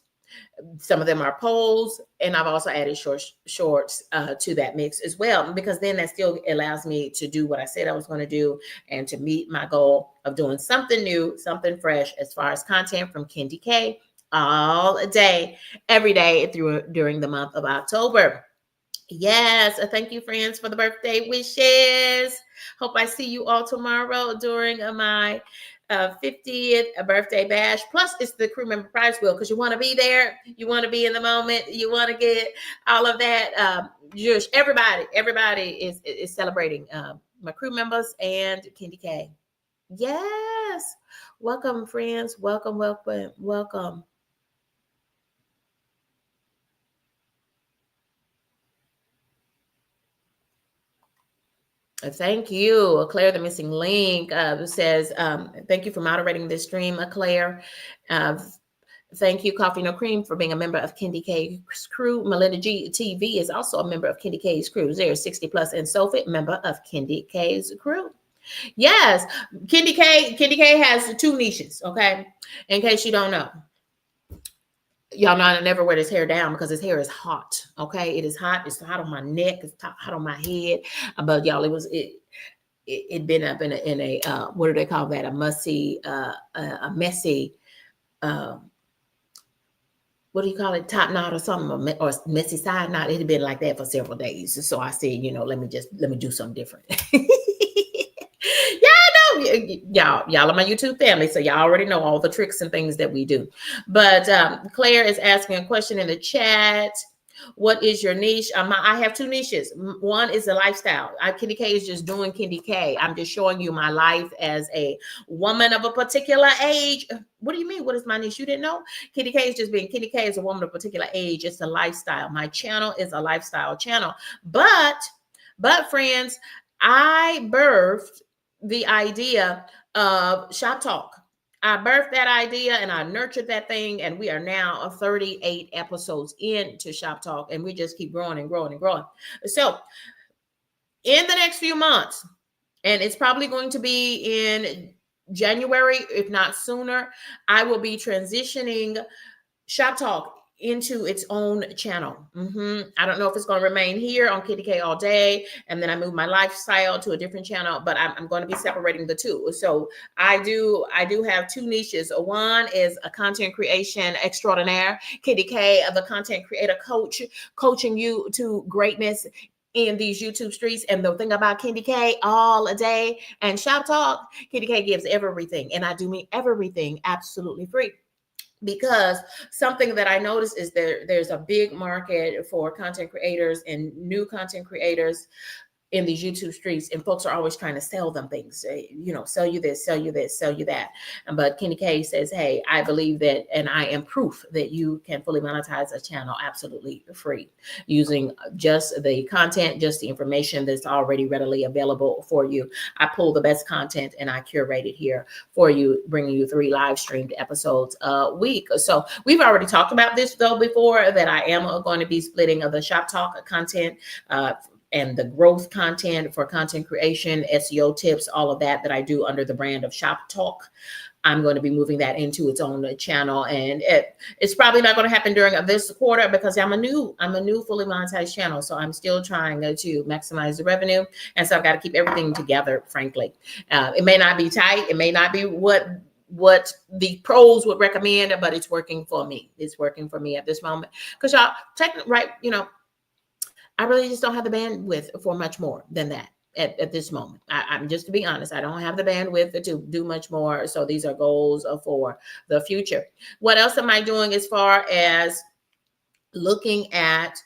Some of them are polls, and I've also added shorts to that mix as well, because then that still allows me to do what I said I was going to do and to meet my goal of doing something new, something fresh as far as content from KendyK all day, every day during the month of October. Yes, thank you, friends, for the birthday wishes. Hope I see you all tomorrow during my 50th birthday bash. Plus, it's the crew member prize wheel because you want to be there. You want to be in the moment. You want to get all of that. Just everybody is celebrating my crew members and KendyK. Yes, welcome, friends. Welcome, welcome, welcome. Thank you, Claire. The missing link says, "Thank you for moderating this stream, Claire. Uh, Thank you, Coffee No Cream, for being a member of KendyK's crew. Melinda G TV is also a member of KendyK's crew. They're 60 plus, and Sophie, member of KendyK's crew. Yes, KendyK has two niches. Okay, in case you don't know, y'all know I never wear his hair down because his hair is hot. Okay, it is hot. It's hot on my neck. It's hot on my head. But y'all, it been up in a what do they call that? A messy what do you call it? Top knot or something, or messy side knot. It had been like that for several days. So I said, let me do something different. Y'all are my YouTube family, so y'all already know all the tricks and things that we do. But Claire is asking a question in the chat. What is your niche? I have two niches. One is a lifestyle. KendyK is just doing KendyK. I'm just showing you my life as a woman of a particular age. What do you mean? What is my niche? You didn't know? KendyK is just being KendyK is a woman of a particular age. It's a lifestyle. My channel is a lifestyle channel. But friends, I birthed the idea of Shoptalk. I birthed that idea and I nurtured that thing, and we are now 38 episodes into Shoptalk, and we just keep growing and growing and growing. So in the next few months, and it's probably going to be in January, if not sooner, I will be transitioning Shoptalk into its own channel. I don't know if it's going to remain here on KendyK all day, and then I move my lifestyle to a different channel, but I'm going to be separating the two. So I do have two niches. One is a content creation extraordinaire, KendyK, the content creator coach, coaching you to greatness in these YouTube streets. And the thing about KendyK, all day, and Shoptalk, KendyK gives everything, and I do mean everything absolutely free. Because something that I noticed is there's a big market for content creators and new content creators in these YouTube streets, and folks are always trying to sell them things, sell you this, sell you this, sell you that. But KendyK says, hey, I believe that, and I am proof that you can fully monetize a channel absolutely free using just the content, just the information that's already readily available for you. I pull the best content and I curate it here for you, bringing you 3 live streamed episodes a week. So we've already talked about this though before, that I am going to be splitting of the Shoptalk content, and the growth content for content creation, SEO tips, all of that I do under the brand of Shoptalk. I'm going to be moving that into its own channel, and it's probably not going to happen during this quarter because I'm a new fully monetized channel. So I'm still trying to maximize the revenue, and so I've got to keep everything together. Frankly, it may not be tight, it may not be what the pros would recommend, but it's working for me. It's working for me at this moment because y'all, right? I really just don't have the bandwidth for much more than that at this moment. I'm just, to be honest, I don't have the bandwidth to do much more. So these are goals for the future. What else am I doing as far as looking at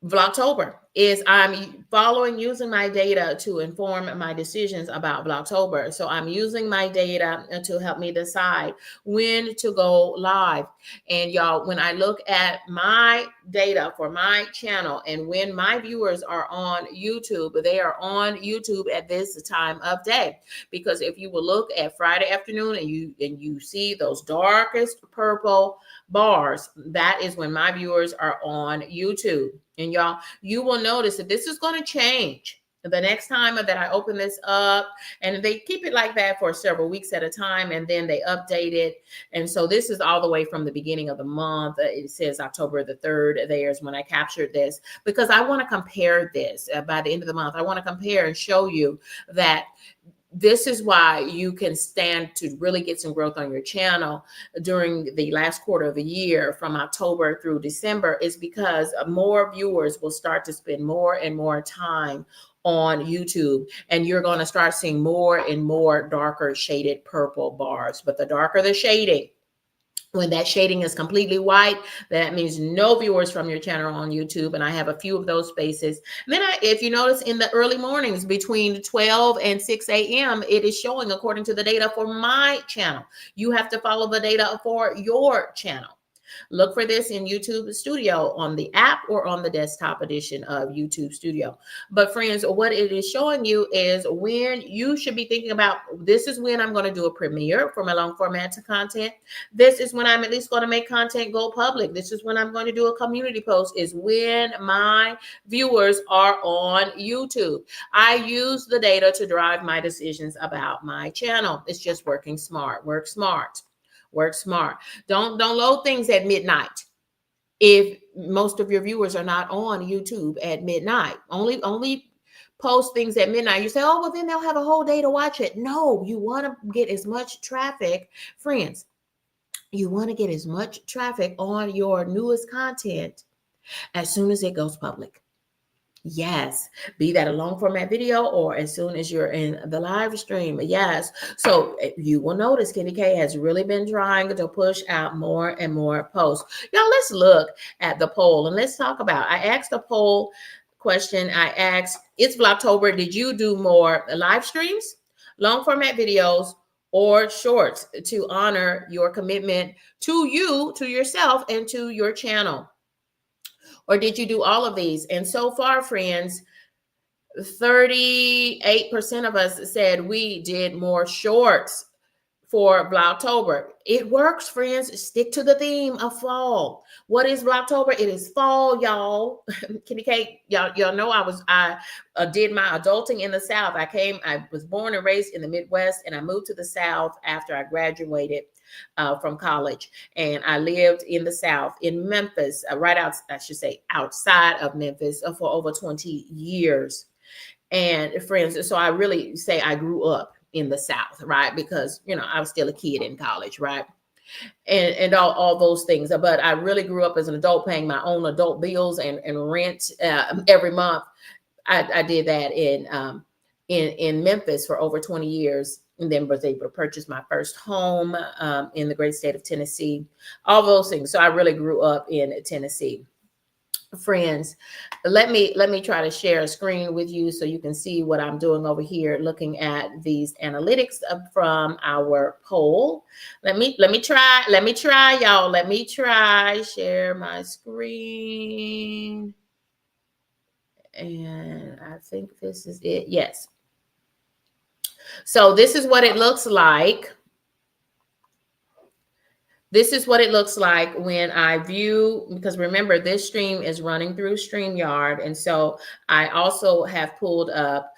Vlogtober? Is I'm using my data to inform my decisions about Vlogtober. So I'm using my data to help me decide when to go live. And y'all, when I look at my data for my channel and when my viewers are on YouTube, they are on YouTube at this time of day. Because if you will look at Friday afternoon and you see those darkest purple bars, that is when my viewers are on YouTube. And y'all, you will notice that this is going to change the next time that I open this up, and they keep it like that for several weeks at a time, and then they update it. And so this is all the way from the beginning of the month. It says October the 3rd. There's when I captured this, because I want to compare this by the end of the month. I want to compare and show you that this is why you can stand to really get some growth on your channel during the last quarter of the year from October through December, is because more viewers will start to spend more and more time on YouTube, and you're going to start seeing more and more darker shaded purple bars. But the darker the shading, when that shading is completely white, that means no viewers from your channel on YouTube. And I have a few of those spaces. And then if you notice in the early mornings between 12 and 6 a.m., it is showing according to the data for my channel. You have to follow the data for your channel. Look for this in YouTube Studio on the app or on the desktop edition of YouTube Studio. But friends, what it is showing you is when you should be thinking about, this is when I'm going to do a premiere for my long format content. This is when I'm at least going to make content go public. This is when I'm going to do a community post, is when my viewers are on YouTube. I use the data to drive my decisions about my channel. It's just working smart. Work smart. Work smart. Don't load things at midnight if most of your viewers are not on YouTube at midnight. Only post things at midnight. You say, oh, well, then they'll have a whole day to watch it. No, you want to get as much traffic, friends. You want to get as much traffic on your newest content as soon as it goes public. Yes, be that a long format video or as soon as you're in the live stream. Yes. So you will notice KendyK has really been trying to push out more and more posts. Y'all, let's look at the poll and let's talk about, I asked a poll question. I asked, it's Vlogtober. Did you do more live streams, long format videos, or shorts to honor your commitment to you, to yourself, and to your channel? Or did you do all of these? And so far, friends, 38% of us said we did more shorts for Vlogtober. It works, friends. Stick to the theme of fall. What is Vlogtober? It is fall, y'all. KendyK, y'all know I did my adulting in the South. I was born and raised in the Midwest, and I moved to the South after I graduated from college. And I lived in the South, in Memphis, outside of Memphis for over 20 years. And friends, so I really say I grew up in the South, right? Because, I was still a kid in college, right? And all those things. But I really grew up as an adult, paying my own adult bills and rent every month. I did that in Memphis for over 20 years, and then was able to purchase my first home in the great state of Tennessee, all those things. So I really grew up in Tennessee. Friends, let me try to share a screen with you so you can see what I'm doing over here, looking at these analytics from our poll. Let me try, y'all. Let me try share my screen. And I think this is it. Yes. So this is what it looks like. This is what it looks like when I view, because remember, this stream is running through StreamYard. And so I also have pulled up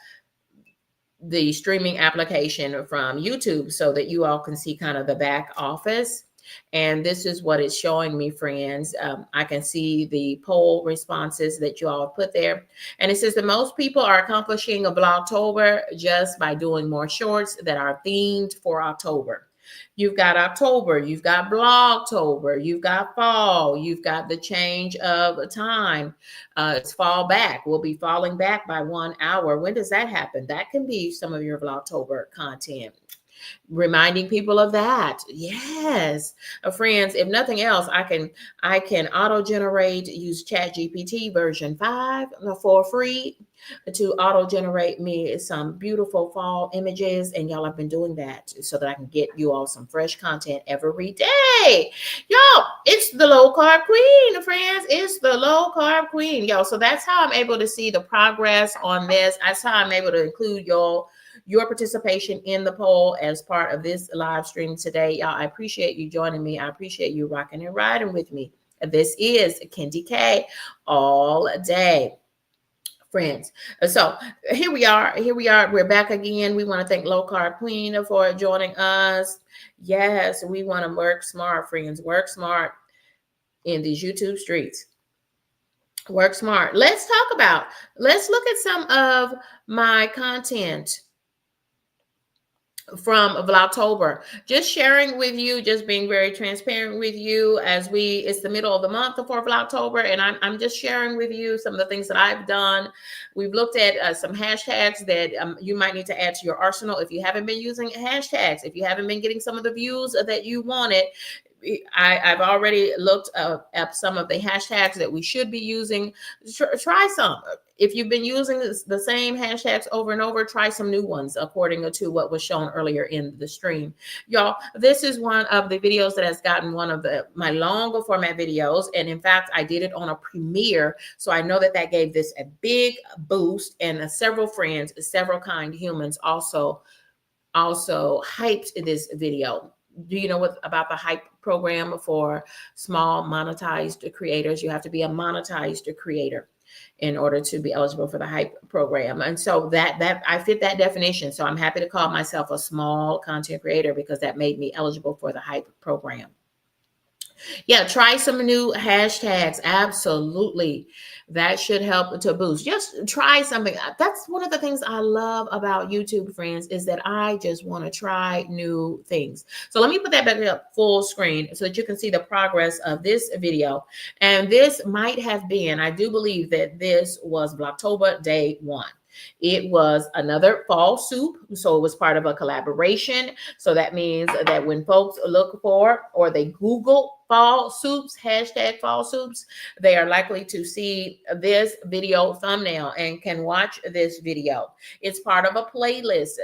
the streaming application from YouTube so that you all can see kind of the back office. And this is what it's showing me, friends. I can see the poll responses that you all put there. And it says that most people are accomplishing a Vlogtober just by doing more shorts that are themed for October. You've got October, you've got Vlogtober, you've got fall, you've got the change of time. It's fall back. We'll be falling back by 1 hour. When does that happen? That can be some of your Vlogtober content. Reminding people of that. Yes. Friends, if nothing else, I can auto generate, use ChatGPT version 5 for free to auto generate me some beautiful fall images. And y'all, I've been doing that so that I can get you all some fresh content every day. Y'all, it's the low carb queen, friends. It's the low carb queen, y'all. So that's how I'm able to see the progress on this. That's how I'm able to include your participation in the poll as part of this live stream today. Y'all, I appreciate you joining me. I appreciate you rocking and riding with me. This is KendyK all day, friends. So here we are. We're back again. We want to thank Low Carb Queen for joining us. Yes, we want to work smart, friends. Work smart in these YouTube streets. Work smart. Let's look at some of my content. from Vlogtober. Just sharing with you, just being very transparent with you as it's the middle of the month for Vlogtober, and I'm just sharing with you some of the things that I've done. We've looked at some hashtags that you might need to add to your arsenal if you haven't been using hashtags, if you haven't been getting some of the views that you wanted. I've already looked up some of the hashtags that we should be using. Try some. If you've been using the same hashtags over and over, try some new ones according to what was shown earlier in the stream. Y'all, this is one of the videos that has gotten one of my longer format videos. And in fact, I did it on a premiere. So I know that gave this a big boost, and several friends, several kind humans also hyped this video. Do you know what about the hype program for small monetized creators? You have to be a monetized creator in order to be eligible for the hype program. And so that I fit that definition. So I'm happy to call myself a small content creator because that made me eligible for the hype program. Yeah, try some new hashtags. Absolutely. That should help to boost. Just try something. That's one of the things I love about YouTube, friends, is that I just want to try new things. So let me put that back up full screen so that you can see the progress of this video. And this might have been, I do believe that this was Vlogtober day 1. It was another fall soup. So it was part of a collaboration. So that means that when folks look for or they Google fall soups, hashtag fall soups, they are likely to see this video thumbnail and can watch this video. It's part of a playlist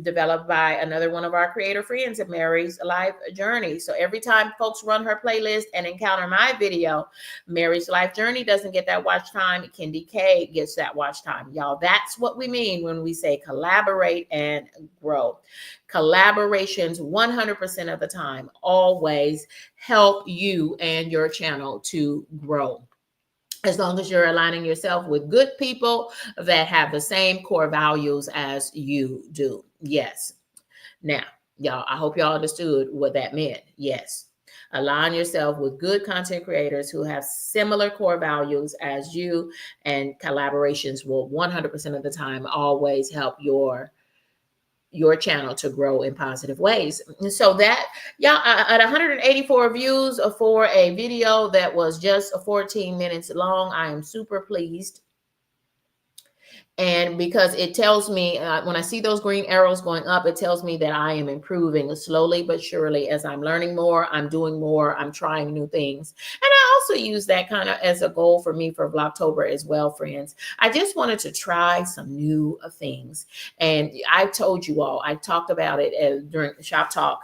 developed by another one of our creator friends at Mary's Life Journey. So every time folks run her playlist and encounter my video, Mary's Life Journey doesn't get that watch time. KendyK gets that watch time. Y'all, that's what we mean when we say collaborate and grow. Collaborations 100% of the time always help you and your channel to grow, as long as you're aligning yourself with good people that have the same core values as you do. Yes. Now, y'all, I hope y'all understood what that meant. Yes. Align yourself with good content creators who have similar core values as you, and collaborations will 100% of the time always help your channel to grow in positive ways. And so that, y'all, at 184 views for a video that was just 14 minutes long, I am super pleased. And because it tells me, when I see those green arrows going up, it tells me that I am improving slowly but surely. As I'm learning more, I'm doing more, I'm trying new things. And I also use that kind of as a goal for me for Vlogtober as well, friends. I just wanted to try some new things. And I told you all, I talked about it during Shoptalk.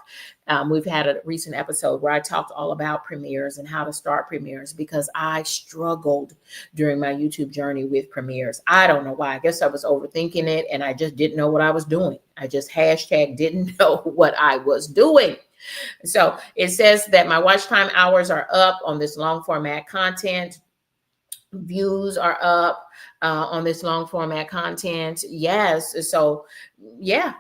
We've had a recent episode where I talked all about premieres and how to start premieres, because I struggled during my YouTube journey with premieres. I don't know why. I guess I was overthinking it and I just didn't know what I was doing. I just hashtag didn't know what I was doing. So it says that my watch time hours are up on this long format content. Views are up on this long format content. Yes. So yeah.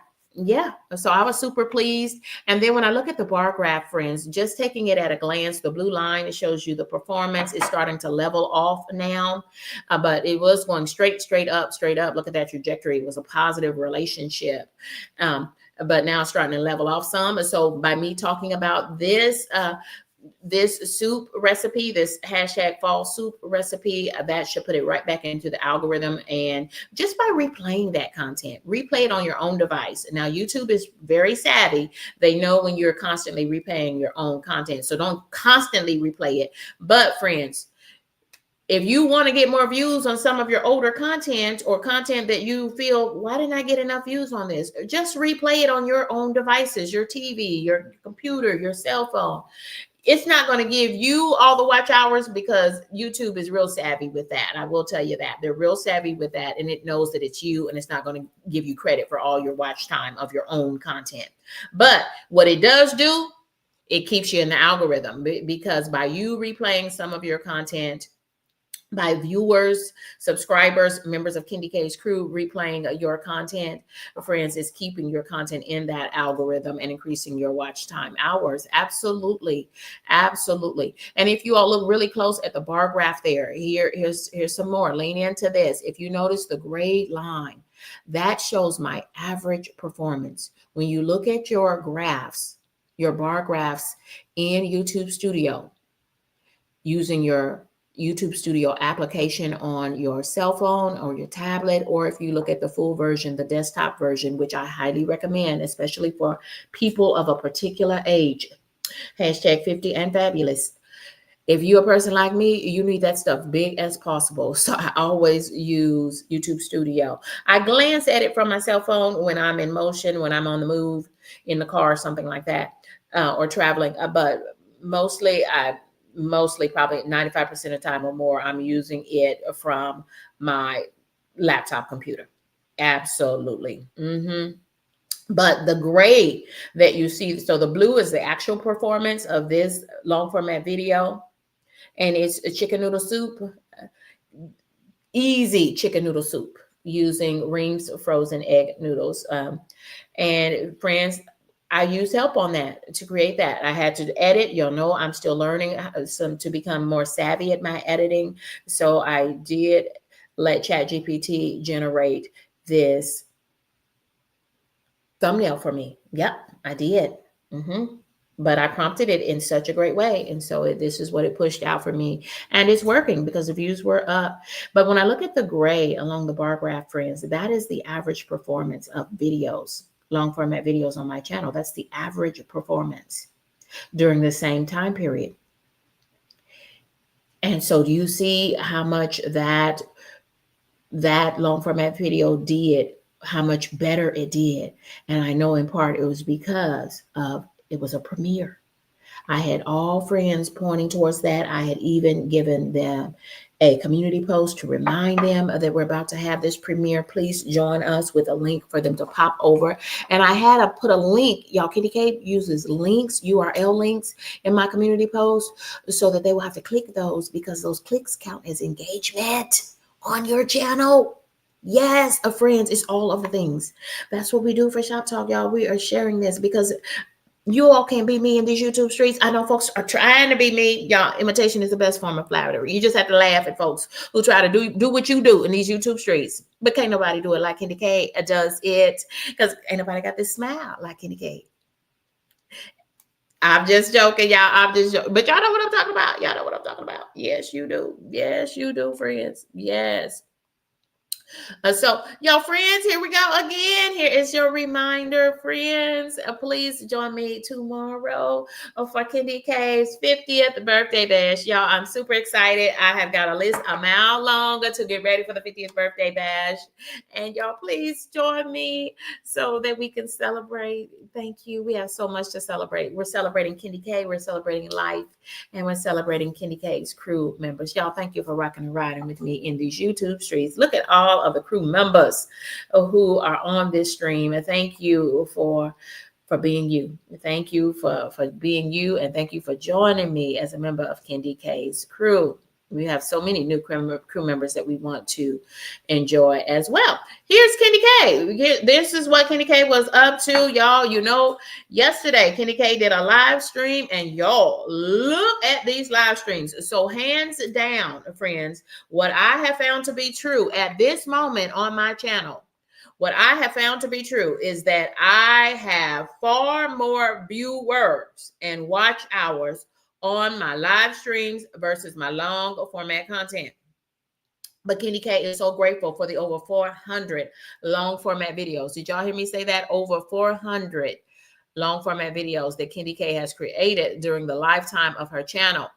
So I was super pleased. And then when I look at the bar graph, friends, just taking it at a glance, the blue line, it shows you the performance is starting to level off now, but it was going straight up. Look at that trajectory. It was a positive relationship. But now it's starting to level off some. So by me talking about this soup recipe, this hashtag fall soup recipe, that should put it right back into the algorithm. And just by replaying that content, replay it on your own device. Now, YouTube is very savvy. They know when you're constantly replaying your own content. So don't constantly replay it. But friends, if you want to get more views on some of your older content or content that you feel, why didn't I get enough views on this? Just replay it on your own devices, your TV, your computer, your cell phone. It's not going to give you all the watch hours because YouTube is real savvy with that. I will tell you that. They're real savvy with that, and it knows that it's you, and it's not going to give you credit for all your watch time of your own content. But what it does do, it keeps you in the algorithm, because by you replaying some of your content, by viewers, subscribers, members of KendyK's crew replaying your content, friends, is keeping your content in that algorithm and increasing your watch time hours. Absolutely. And if you all look really close at the bar graph there, here's some more. Lean into this. If you notice the gray line, that shows my average performance. when you look at your graphs, your bar graphs in YouTube Studio, using your YouTube Studio application on your cell phone or your tablet, or if you look at the full version, the desktop version, which I highly recommend, especially for people of a particular age. Hashtag 50 and fabulous. If you're a person like me, you need that stuff big as possible. So I always use YouTube Studio. I glance at it from my cell phone when I'm in motion, when I'm on the move, in the car, or something like that, or traveling. But mostly probably 95% of the time or more, I'm using it from my laptop computer. Absolutely. But the gray that you see, so the blue is the actual performance of this long format video, and it's a chicken noodle soup, easy chicken noodle soup using Ream's frozen egg noodles. And friends, I use help on that to create that. I had to edit. You'll know I'm still learning some to become more savvy at my editing. So I did let ChatGPT generate this thumbnail for me. Yep, I did. But I prompted it in such a great way. And so this is what it pushed out for me. And it's working because the views were up. But when I look at the gray along the bar graph, friends, that is the average performance of videos, long format videos on my channel. That's the average performance during the same time period. And so do you see how much that long format video did, how much better it did? And I know in part it was because it was a premiere. I had all friends pointing towards that. I had even given them a community post to remind them that we're about to have this premiere. Please join us, with a link for them to pop over. And I had to put a link. Y'all, KendyK uses links, URL links in my community post so that they will have to click those, because those clicks count as engagement on your channel. Yes, friends, it's all of the things. That's what we do for Shoptalk, y'all. We are sharing this because you all can't be me in these YouTube streets. I know folks are trying to be me. Y'all, imitation is the best form of flattery. You just have to laugh at folks who try to do what you do in these YouTube streets. But can't nobody do it like KendyK does it, because ain't nobody got this smile like KendyK. I'm just joking, y'all. I'm just joking. But y'all know what I'm talking about. Y'all know what I'm talking about. Yes, you do. Yes, you do, friends. Yes. So, y'all, friends, here we go again. Here is your reminder, friends. Please join me tomorrow for KendyK's 50th birthday bash. Y'all, I'm super excited. I have got a list a mile long to get ready for the 50th birthday bash. And y'all, please join me so that we can celebrate. Thank you. We have so much to celebrate. We're celebrating KendyK. We're celebrating life. And we're celebrating KendyK's crew members. Y'all, thank you for rocking and riding with me in these YouTube streets. Look at all of the crew members who are on this stream. And thank you for being you. Thank you for being you. And thank you for joining me as a member of KendyK's crew. We have so many new crew members that we want to enjoy as well. Here's KendyK. This is what KendyK was up to, y'all. You know, yesterday KendyK did a live stream, and y'all, look at these live streams. So hands down, friends, what I have found to be true at this moment on my channel, what I have found to be true is that I have far more viewers and watch hours on my live streams versus my long format content. But KendyK is so grateful for the over 400 long format videos. Did y'all hear me say that? Over 400 long format videos that KendyK has created during the lifetime of her channel,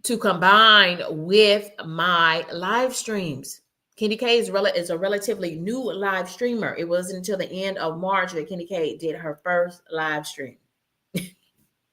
to combine with my live streams. KendyK is a relatively new live streamer. It wasn't until the end of March that KendyK did her first live stream.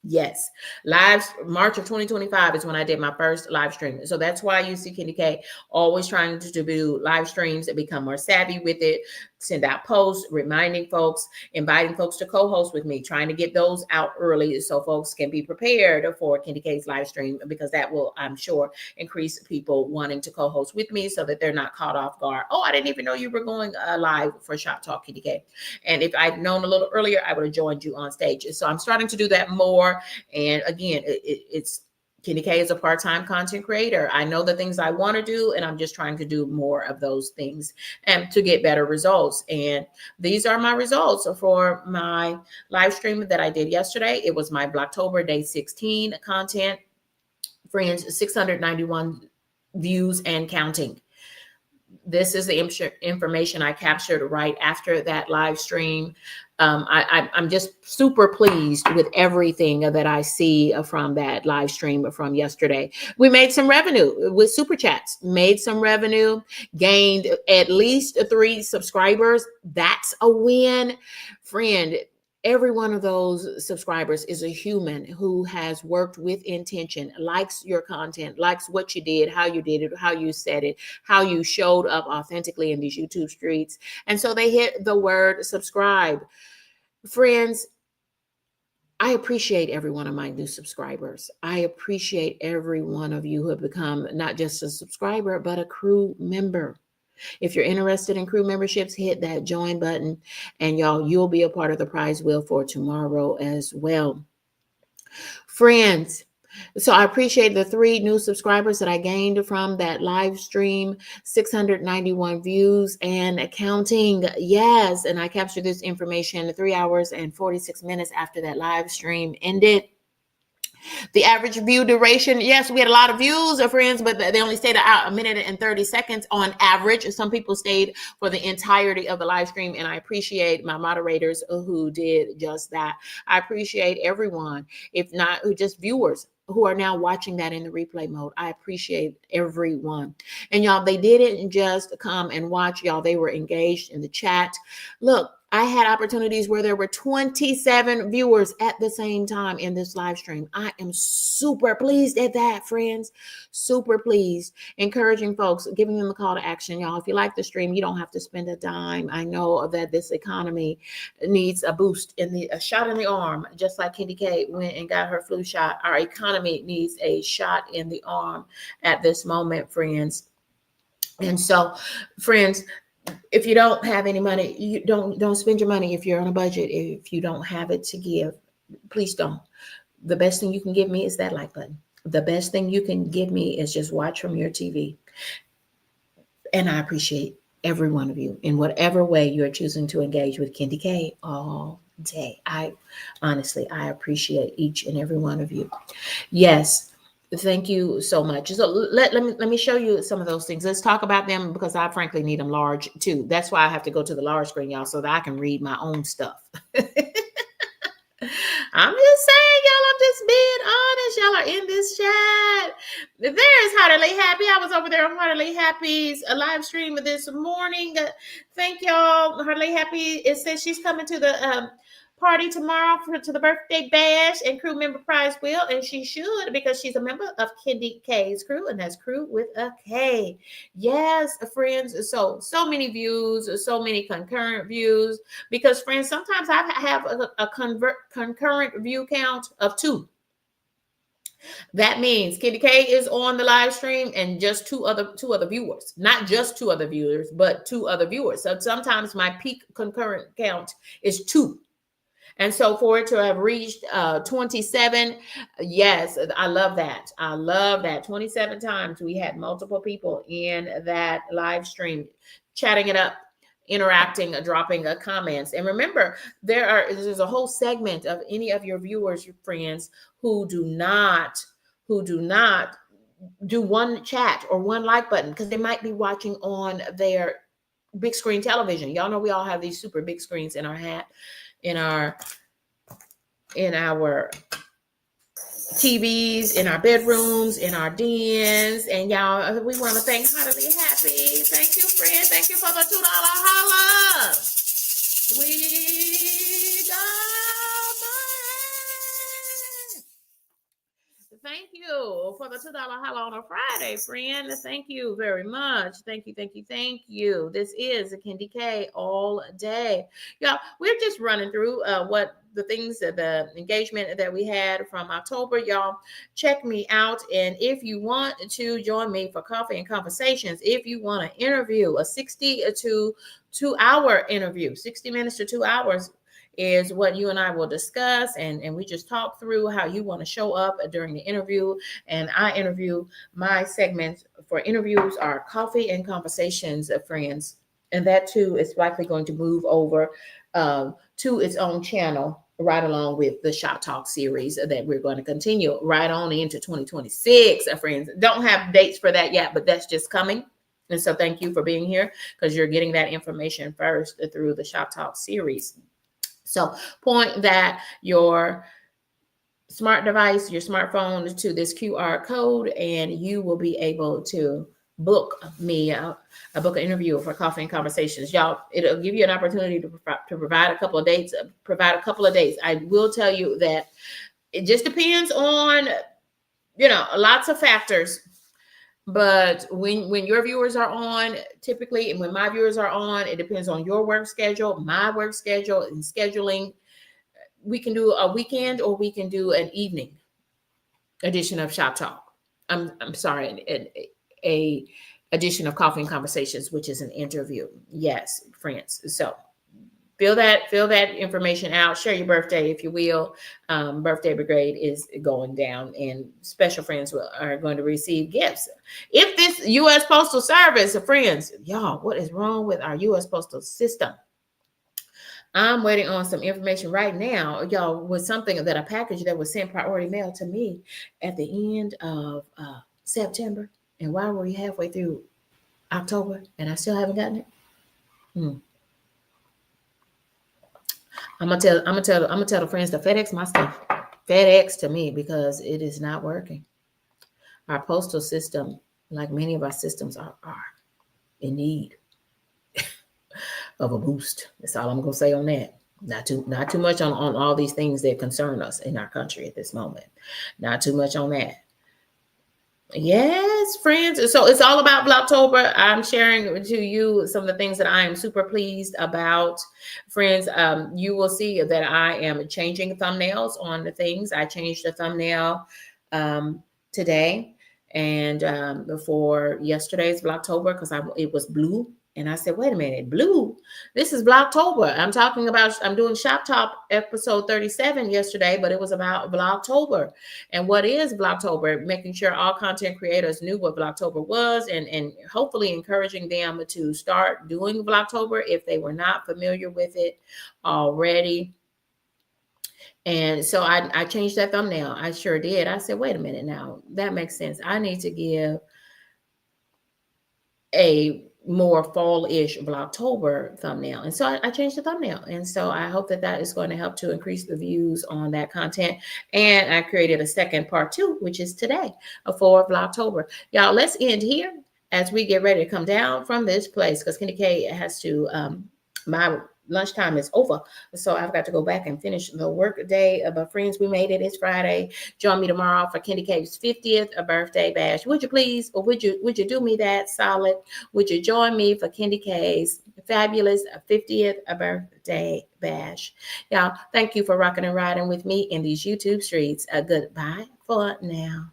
Yes, March of 2025 is when I did my first live stream. So that's why you see KendyK always trying to do live streams and become more savvy with it, send out posts, reminding folks, inviting folks to co-host with me, trying to get those out early so folks can be prepared for KendyK's live stream, because that will, I'm sure, increase people wanting to co-host with me so that they're not caught off guard. Oh, I didn't even know you were going live for Shoptalk, KendyK. And if I'd known a little earlier, I would have joined you on stage. So I'm starting to do that more. And again, it's KendyK is a part-time content creator. I know the things I want to do, and I'm just trying to do more of those things and to get better results. And these are my results for my live stream that I did yesterday. It was my Vlogtober day 16 content. Friends, 691 views and counting. This is the information I captured right after that live stream. I'm just super pleased with everything that I see from that live stream from yesterday. We made some revenue with super chats, made some revenue, gained at least 3 subscribers. That's a win. Friend, every one of those subscribers is a human who has worked with intention, likes your content, likes what you did, how you did it, how you said it, how you showed up authentically in these YouTube streets. And so they hit the word subscribe. Friends, I appreciate every one of my new subscribers. I appreciate every one of you who have become not just a subscriber, but a crew member. If you're interested in crew memberships, hit that join button, and y'all, you'll be a part of the prize wheel for tomorrow as well. Friends, so I appreciate the 3 new subscribers that I gained from that live stream, 691 views and counting. Yes, and I captured this information 3 hours and 46 minutes after that live stream ended. The average view duration, yes, we had a lot of views, friends, but they only stayed out 1 minute and 30 seconds on average. Some people stayed for the entirety of the live stream, and I appreciate my moderators who did just that. I appreciate everyone, if not who just viewers who are now watching that in the replay mode. I appreciate everyone. And y'all, they didn't just come and watch, y'all. They were engaged in the chat. Look, I had opportunities where there were 27 viewers at the same time in this live stream. I am super pleased at that, friends. Super pleased. Encouraging folks, giving them a call to action, y'all. If you like the stream, you don't have to spend a dime. I know that this economy needs a boost, a shot in the arm, just like KendyK went and got her flu shot. Our economy needs a shot in the arm at this moment, friends. And so, friends, if you don't have any money, you don't spend your money. If you're on a budget, if you don't have it to give, please don't. The best thing you can give me is that like button. The best thing you can give me is just watch from your TV. And I appreciate every one of you in whatever way you're choosing to engage with KendyK all day. I appreciate each and every one of you. Yes. Thank you so much. So let me show you some of those things. Let's talk about them because I frankly need them large too. That's why I have to go to the large screen, y'all, so that I can read my own stuff. I'm just saying, y'all, I'm just being honest. Y'all are in this chat. There is Heartily Happy. I was over there on Heartily Happy's live stream this morning. Thank y'all. Heartily Happy, it says she's coming to the party tomorrow to the birthday bash and crew member prize wheel, and she should because she's a member of KendyK's crew, and that's crew with a K. Yes, friends. So many views, so many concurrent views, because friends, sometimes I have a concurrent view count of 2. That means KendyK is on the live stream and just two other viewers, not just 2 other viewers, but 2 other viewers. So sometimes my peak concurrent count is 2. And so for it to have reached 27, yes, I love that. I love that. 27 times we had multiple people in that live stream, chatting it up, interacting, dropping comments. And remember, there's a whole segment of any of your viewers, your friends, who do not do one chat or one like button because they might be watching on their big screen television. Y'all know we all have these super big screens in our TVs, in our bedrooms, in our dens. And y'all, we want to thank Heartily Happy. Thank you, friend. Thank you for the $2 holla. We got money. Thank you for the $2 holla on a Friday, friend. Thank you very much. Thank you. This is a KendyK all day. Y'all, we're just running through what the things that the engagement that we had from October. Y'all, check me out. And if you want to join me for coffee and conversations, if you want to interview a 60 to 2 hour interview, 60 minutes to 2 hours, is what you and I will discuss, and we just talk through how you want to show up during the interview. And I interview, my segments for interviews are coffee and conversations of friends, and that too is likely going to move over to its own channel right along with the Shop Talk series that we're going to continue right on into 2026. Friends, don't have dates for that yet, but that's just coming. And so thank you for being here, because you're getting that information first through the Shop Talk series. So point that your smart device, your smartphone, to this QR code, and you will be able to book me a book an interview for Coffee and Conversations. Y'all, it'll give you an opportunity to provide a couple of dates. I will tell you that it just depends on, lots of factors. But when your viewers are on, typically, and when my viewers are on, it depends on your work schedule, my work schedule, and scheduling. We can do a weekend, or we can do an evening edition of Shop Talk. I'm sorry, a edition of Coffee and Conversations, which is an interview. Yes, friends. So fill that information out. Share your birthday, if you will. Birthday brigade is going down, and special friends are going to receive gifts. If this U.S. Postal Service, friends, y'all, what is wrong with our U.S. Postal system? I'm waiting on some information right now, y'all, with something that a package that was sent priority mail to me at the end of September. And why were we halfway through October and I still haven't gotten it? I'm gonna tell the friends to FedEx my stuff. FedEx to me, because it is not working. Our postal system, like many of our systems, are in need of a boost. That's all I'm gonna say on that. Not too much on all these things that concern us in our country at this moment. Not too much on that. Yes, friends. So it's all about Vlogtober. I'm sharing to you some of the things that I am super pleased about. Friends, you will see that I am changing thumbnails on the things. I changed the thumbnail today, and before yesterday's Vlogtober, because it was blue. And I said, wait a minute, blue? This is Vlogtober. I'm doing Shop Talk episode 37 yesterday, but it was about Vlogtober. And what is Vlogtober? Making sure all content creators knew what Vlogtober was, and hopefully encouraging them to start doing Vlogtober if they were not familiar with it already. And so I changed that thumbnail. I sure did. I said, wait a minute now, that makes sense. I need to give a more fall-ish Vlogtober thumbnail. And so I changed the thumbnail. And so I hope that is going to help to increase the views on that content. And I created a second part 2, which is today for Vlogtober. Y'all, let's end here as we get ready to come down from this place, because KendyK has to, my lunchtime is over. So I've got to go back and finish the work day. But friends, we made it. It's Friday. Join me tomorrow for KendyK's 50th birthday bash. Would you please, or would you do me that solid? Would you join me for KendyK's fabulous 50th birthday bash? Y'all, thank you for rocking and riding with me in these YouTube streets. Goodbye for now.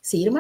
See you tomorrow.